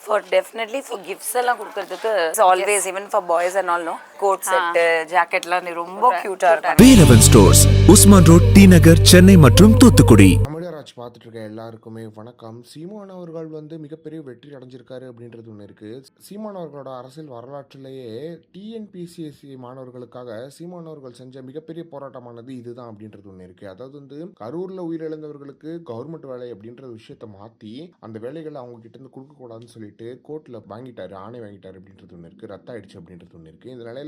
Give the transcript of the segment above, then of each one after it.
For definitely for gifts எல்லாம் கொடுக்கிறதுக்கு always even for boys and all no coat set jacket எல்லாம் ரொம்ப கியூட்டா இருக்கும். Velavan stores Usman road T Nagar Chennai மற்றும் தூத்துக்குடி. தமிழராஜ் பார்த்துட்டு இருக்க எல்லாருக்குமே வணக்கம். சீமான் அவர்கள் மிகப்பெரிய வெற்றி அடைஞ்சிருக்காரு அப்படின்றது ஒன்று இருக்கு. சீமான் அவர்களோட அரசியல் வரலாற்றிலேயே டிஎன்பிசிஎஸ்சி மாணவர்களுக்காக சீமான் அவர்கள் செஞ்ச மிகப்பெரிய போராட்டமானது இதுதான் அப்படின்றது ஒன்று இருக்கு. அதாவது கரூர்ல உயிரிழந்தவர்களுக்கு கவர்மெண்ட் வேலை அப்படின்ற விஷயத்த மாத்தி அந்த வேலைகளை அவங்க கிட்ட இருந்து கொடுக்க கூடாதுன்னு சொல்லிட்டு கோர்ட்ல வாங்கிட்டாரு, ஆணை வாங்கிட்டாரு அப்படின்றது ஒன்று இருக்கு. ரத்த ஆயிடுச்சு அப்படின்றது ஒன்று இருக்கு. இந்த நிலையில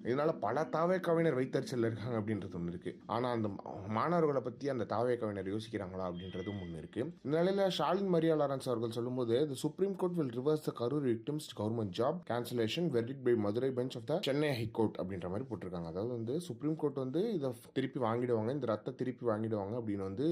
இதனால பல தாவே கவிஞர் வைத்தறிச்சல் இருக்காங்க அப்படின்றது ஒன்று இருக்கு. ஆனா அந்த மாணவர்களை பத்தி அந்த தாவே கவிஞர் யோசிக்கிறாங்களா அப்படின்றதும் ஒன்று இருக்கு. இந்த நிலையில ஷாலின் மரியா லாரன்ஸ் அவர்கள் சொல்லும்போது the Supreme Court will reverse the Karur victims government job cancellation verdict by Madurai bench of the Chennai High Court அப்படின்ற மாதிரி போட்டிருக்காங்க. அதாவது சுப்ரீம் கோர்ட் இதை திருப்பி வாங்கிடுவாங்க, இந்த ரத்த திருப்பி வாங்கிடுவாங்க அப்படின்னு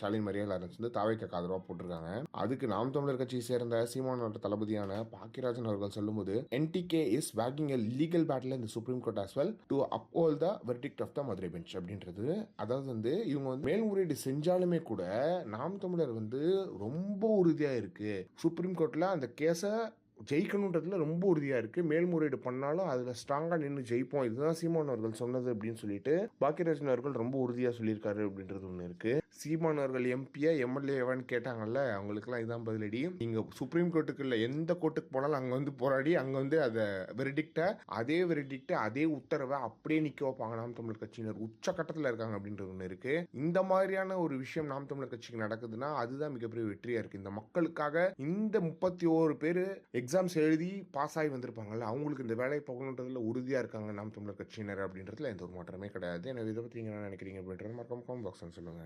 ஷாலின் மரியா லாரன்ஸ் தாவேக்கு ஆதரவா போட்டிருக்காங்க. அதுக்கு நாம் தமிழர் கட்சியை சேர்ந்த சீமானோட தளபதியான பாக்கியராஜன் அவர்கள் சொல்லும்போது NTK is wagging a legal battle in the Supreme Court as well to uphold the verdict of the Madurai bench அப்படின்றது. அதாவது இவங்க மேல்முறையீடு செஞ்சாலுமே கூட நாம் தமிழர் ரொம்ப உறுதியா இருக்கு, சுப்ரீம் கோர்ட்ல அந்த கேஸை ஜெயிக்கணுன்றதுல ரொம்ப உறுதியா இருக்கு, மேல்முறையீடு பண்ணாலும் அதுல ஸ்ட்ராங்கா நின்று ஜெயிப்போம், இதுதான் சீமான் அவர்கள் சொன்னது அப்படின்னு சொல்லிட்டு பாக்கியராஜன் அவர்கள் ரொம்ப உறுதியா சொல்லியிருக்காரு அப்படின்றது ஒண்ணு இருக்கு. சீமான் அவர்கள் எம்பியா எம்எல்ஏவான்னு கேட்டாங்கல்ல, அவங்களுக்குலாம் இதான் பதிலடி. நீங்க சுப்ரீம் கோர்ட்டுக்கு இல்ல எந்த கோர்ட்டுக்கு போனாலும் அங்க போராடி அங்க அதை வெரிடிக்ட அதே உத்தரவை அப்படியே நிக்க வைப்பாங்க நாம் தமிழர் கட்சியினர். உச்சகட்டத்துல இருக்காங்க அப்படின்றது ஒண்ணு இருக்கு. இந்த மாதிரியான ஒரு விஷயம் நாம் தமிழர் கட்சிக்கு நடக்குதுன்னா அதுதான் மிகப்பெரிய வெற்றியா இருக்கு. இந்த மக்களுக்காக இந்த 31 பேரு எக்ஸாம்ஸ் எழுதி பாஸ் ஆகி வந்திருப்பாங்கல்ல, அவங்களுக்கு இந்த வேலையை போகணுன்றதுல உறுதியா இருக்காங்க நாம் தமிழர் கட்சியினர் அப்படின்றதுல எந்த ஒரு மாற்றமே கிடையாது. எனவே இதை பத்தி நீங்க என்ன நினைக்கிறீங்க அப்படின்றது மறக்காம கமெண்ட் பாக்ஸ்ல சொல்லுங்க.